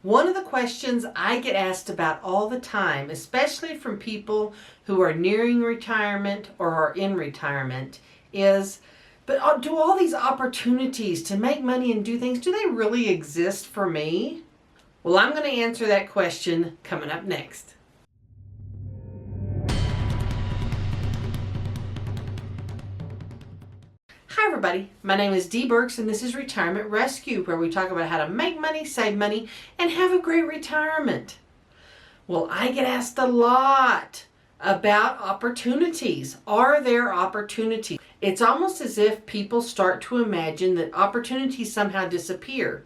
One of the questions I get asked about all the time, especially from people who are nearing retirement or are in retirement, is, but do all these opportunities to make money and do things, do they really exist for me? Well, I'm going to answer that question coming up next. Hi everybody, my name is Dee Burks and this is Retirement Rescue, where we talk about how to make money, save money, and have a great retirement. Well, I get asked a lot about opportunities. Are there opportunities? It's almost as if people start to imagine that opportunities somehow disappear,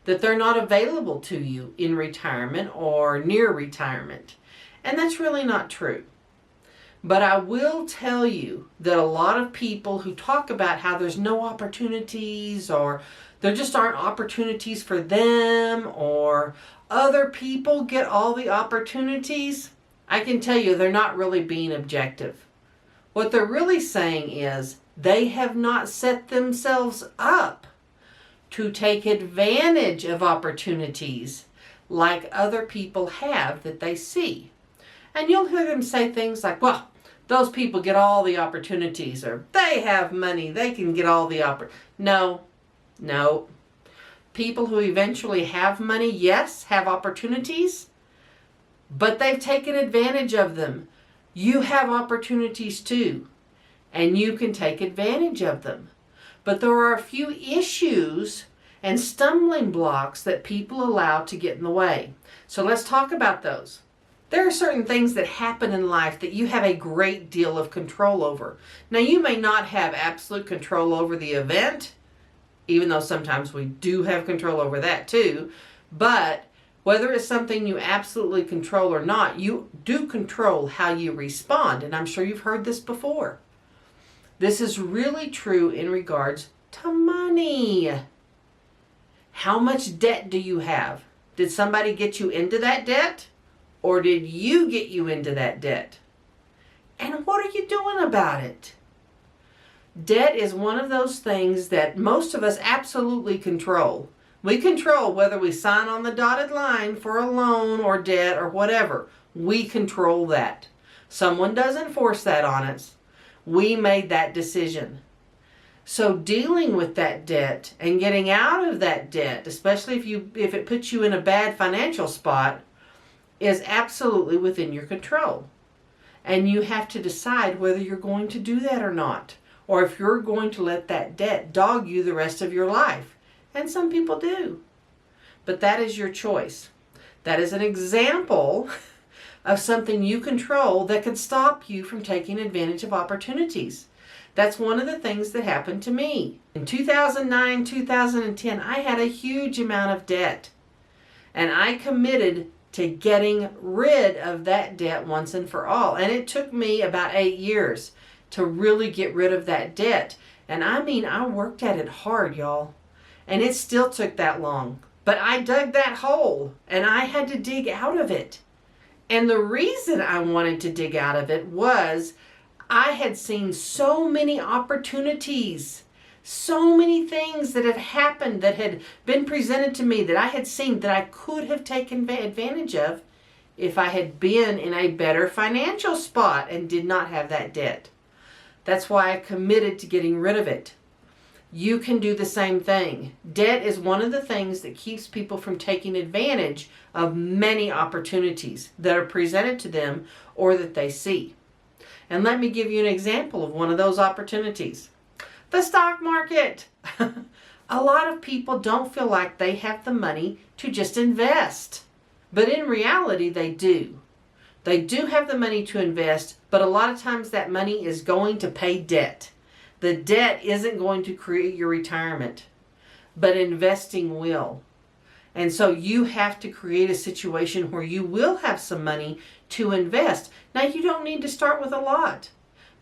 that they're not available to you in retirement or near retirement. And that's really not true. But I will tell you that a lot of people who talk about how there's no opportunities, or there just aren't opportunities for them, or other people get all the opportunities, I can tell you they're not really being objective. What they're really saying is they have not set themselves up to take advantage of opportunities like other people have that they see. And you'll hear them say things like, well, those people get all the opportunities, or they have money, they can get all the No. People who eventually have money, yes, have opportunities, but they've taken advantage of them. You have opportunities too, and you can take advantage of them. But there are a few issues and stumbling blocks that people allow to get in the way. So let's talk about those. There are certain things that happen in life that you have a great deal of control over. Now, you may not have absolute control over the event, even though sometimes we do have control over that too. But whether it's something you absolutely control or not, you do control how you respond. And I'm sure you've heard this before. This is really true in regards to money. How much debt do you have? Did somebody get you into that debt? Or did you get you into that debt? And what are you doing about it? Debt is one of those things that most of us absolutely control. We control whether we sign on the dotted line for a loan or debt or whatever. We control that. Someone doesn't force that on us. We made that decision. So dealing with that debt and getting out of that debt, especially if it puts you in a bad financial spot, is absolutely within your control. And you have to decide whether you're going to do that or not, or if you're going to let that debt dog you the rest of your life. And some people do. But that is your choice. That is an example of something you control that could stop you from taking advantage of opportunities. That's one of the things that happened to me. In 2009, 2010, I had a huge amount of debt. And I committed to getting rid of that debt once and for all. And it took me about 8 years to really get rid of that debt. And I mean, I worked at it hard, y'all. And it still took that long. But I dug that hole and I had to dig out of it. And the reason I wanted to dig out of it was I had seen so many opportunities, so many things that have happened that had been presented to me that I had seen that I could have taken advantage of if I had been in a better financial spot and did not have that debt. That's why I committed to getting rid of it. You can do the same thing. Debt is one of the things that keeps people from taking advantage of many opportunities that are presented to them or that they see. And let me give you an example of one of those opportunities. The stock market. A lot of people don't feel like they have the money to just invest. But in reality, they do. They do have the money to invest, but a lot of times that money is going to pay debt. The debt isn't going to create your retirement, but investing will. And so you have to create a situation where you will have some money to invest. Now, you don't need to start with a lot,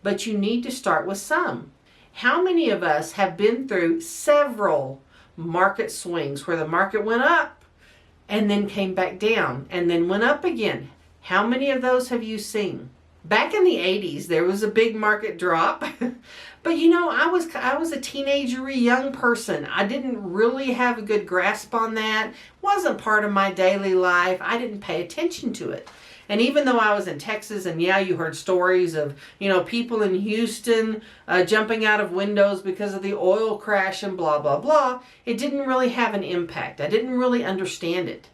but you need to start with some. How many of us have been through several market swings where the market went up and then came back down and then went up again? How many of those have you seen? Back in the 80s, there was a big market drop. But I was a teenager, young person. I didn't really have a good grasp on that. It wasn't part of my daily life. I didn't pay attention to it. And even though I was in Texas, and yeah, you heard stories of, people in Houston jumping out of windows because of the oil crash and blah, blah, blah, it didn't really have an impact. I didn't really understand it.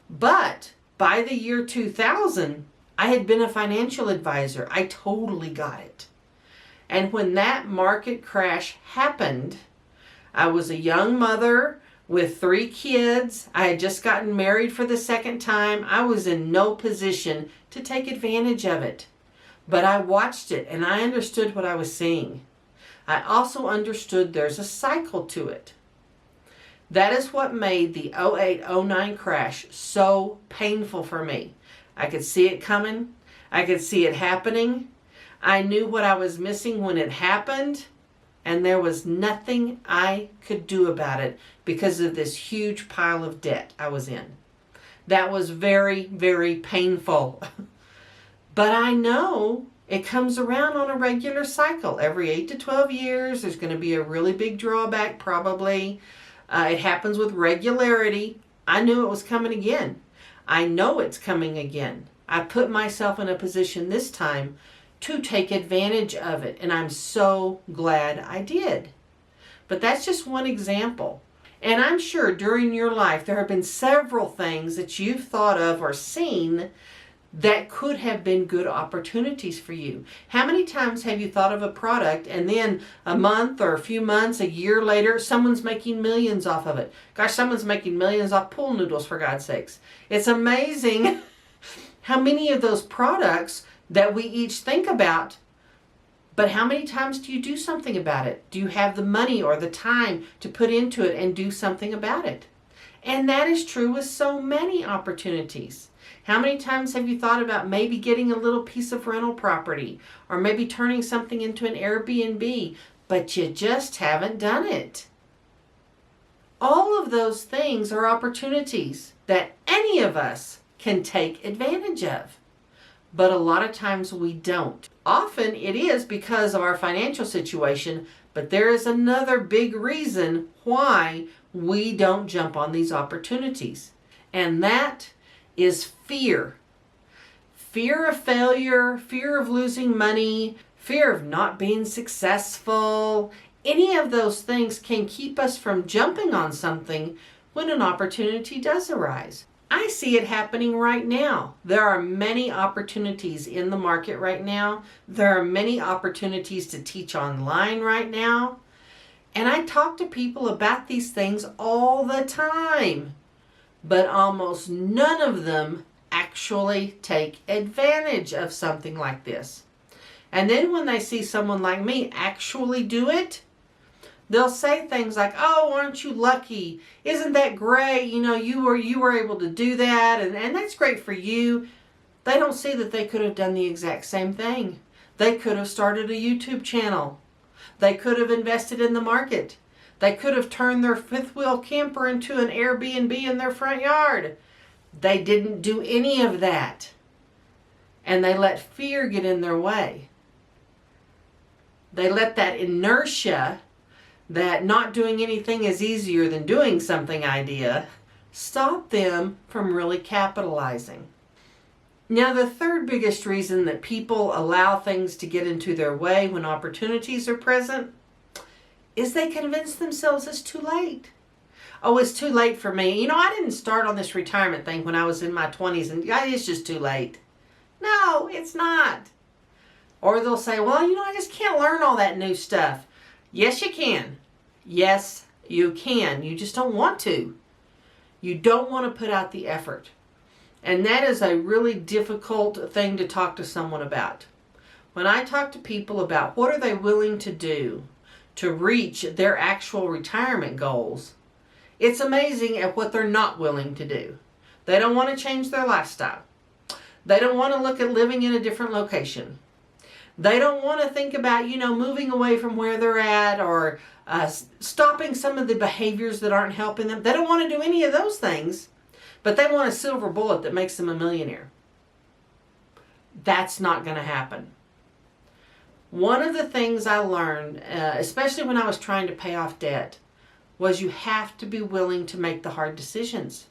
But by the year 2000, I had been a financial advisor. I totally got it. And when that market crash happened, I was a young mother with 3 kids. I had just gotten married for the second time. I was in no position to take advantage of it. But I watched it and I understood what I was seeing. I also understood there's a cycle to it. That is what made the 08-09 crash so painful for me. I could see it coming. I could see it happening. I knew what I was missing when it happened, and there was nothing I could do about it because of this huge pile of debt I was in. That was very, very painful. But I know it comes around on a regular cycle. Every 8 to 12 years, there's going to be a really big drawback probably. It happens with regularity. I knew it was coming again. I know it's coming again. I put myself in a position this time to take advantage of it, and I'm so glad I did. But that's just one example. And I'm sure during your life there have been several things that you've thought of or seen that could have been good opportunities for you. How many times have you thought of a product and then a month or a few months, a year later, someone's making millions off of it? Gosh, someone's making millions off pool noodles, for God's sakes. It's amazing how many of those products that we each think about, but how many times do you do something about it? Do you have the money or the time to put into it and do something about it? And that is true with so many opportunities. How many times have you thought about maybe getting a little piece of rental property or maybe turning something into an Airbnb, but you just haven't done it? All of those things are opportunities that any of us can take advantage of. But a lot of times we don't. Often it is because of our financial situation, but there is another big reason why we don't jump on these opportunities. And that is fear. Fear of failure, fear of losing money, fear of not being successful. Any of those things can keep us from jumping on something when an opportunity does arise. I see it happening right now. There are many opportunities in the market right now. There are many opportunities to teach online right now. And I talk to people about these things all the time. But almost none of them actually take advantage of something like this. And then when they see someone like me actually do it, they'll say things like, "Oh, aren't you lucky? Isn't that great? You were able to do that, and that's great for you." They don't see that they could have done the exact same thing. They could have started a YouTube channel. They could have invested in the market. They could have turned their fifth wheel camper into an Airbnb in their front yard. They didn't do any of that. And they let fear get in their way. They let that inertia, that not doing anything is easier than doing something idea, stop them from really capitalizing. Now, the third biggest reason that people allow things to get into their way when opportunities are present is they convince themselves it's too late. Oh, it's too late for me. I didn't start on this retirement thing when I was in my 20s, and it's just too late. No, it's not. Or they'll say, well, I just can't learn all that new stuff. Yes, you can. Yes, you can. You just don't want to. You don't want to put out the effort. And that is a really difficult thing to talk to someone about. When I talk to people about what are they willing to do to reach their actual retirement goals, it's amazing at what they're not willing to do. They don't want to change their lifestyle. They don't want to look at living in a different location. They don't want to think about, moving away from where they're at or stopping some of the behaviors that aren't helping them. They don't want to do any of those things, but they want a silver bullet that makes them a millionaire. That's not going to happen. One of the things I learned, especially when I was trying to pay off debt, was you have to be willing to make the hard decisions.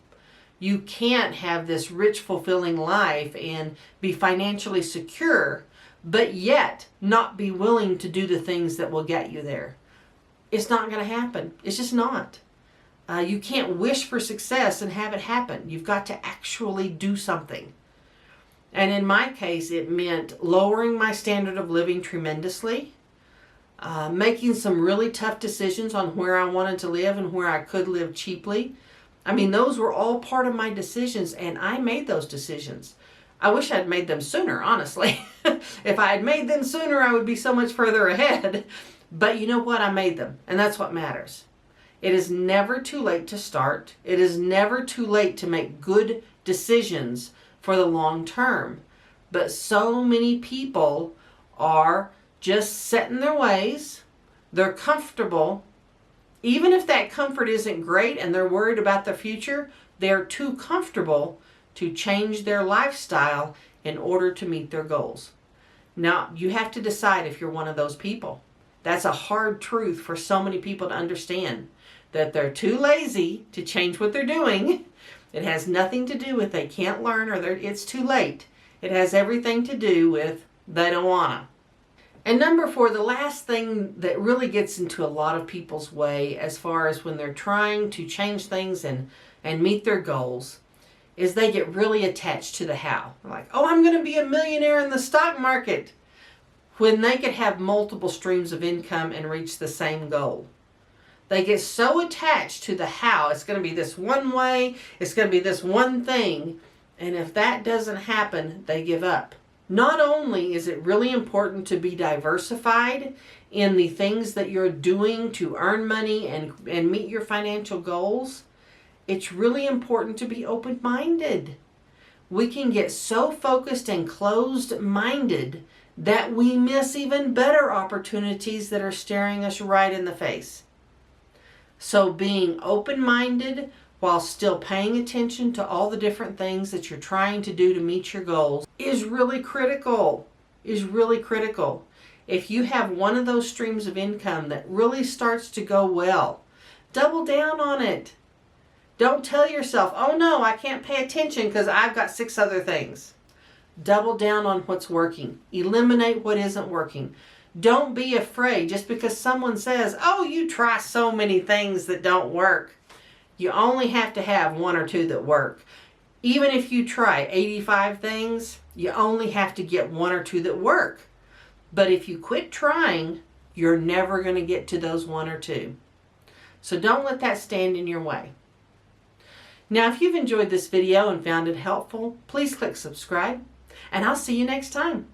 You can't have this rich, fulfilling life and be financially secure, but yet not be willing to do the things that will get you there. It's not going to happen. It's just not. You can't wish for success and have it happen. You've got to actually do something. And in my case, it meant lowering my standard of living tremendously, making some really tough decisions on where I wanted to live and where I could live cheaply. I mean, those were all part of my decisions, and I made those decisions. I wish I'd made them sooner, honestly. If I had made them sooner, I would be so much further ahead. But you know what? I made them, and that's what matters. It is never too late to start. It is never too late to make good decisions for the long term. But so many people are just set in their ways. They're comfortable. Even if that comfort isn't great and they're worried about the future, they're too comfortable to change their lifestyle in order to meet their goals. Now, you have to decide if you're one of those people. That's a hard truth for so many people to understand, that they're too lazy to change what they're doing. It has nothing to do with they can't learn or it's too late. It has everything to do with they don't wanna. And number 4, the last thing that really gets into a lot of people's way as far as when they're trying to change things and meet their goals is they get really attached to the how. They're like, oh, I'm going to be a millionaire in the stock market, when they could have multiple streams of income and reach the same goal. They get so attached to the how. It's going to be this one way. It's going to be this one thing. And if that doesn't happen, they give up. Not only is it really important to be diversified in the things that you're doing to earn money and meet your financial goals, it's really important to be open-minded. We can get so focused and closed-minded that we miss even better opportunities that are staring us right in the face. So being open-minded while still paying attention to all the different things that you're trying to do to meet your goals is really critical. If you have one of those streams of income that really starts to go well, double down on it. Don't tell yourself, oh no, I can't pay attention because I've got 6 other things. Double down on what's working. Eliminate what isn't working. Don't be afraid just because someone says, oh, you try so many things that don't work. You only have to have 1 or 2 that work. Even if you try 85 things, you only have to get 1 or 2 that work. But if you quit trying, you're never going to get to those 1 or 2. So don't let that stand in your way. Now, if you've enjoyed this video and found it helpful, please click subscribe, and I'll see you next time.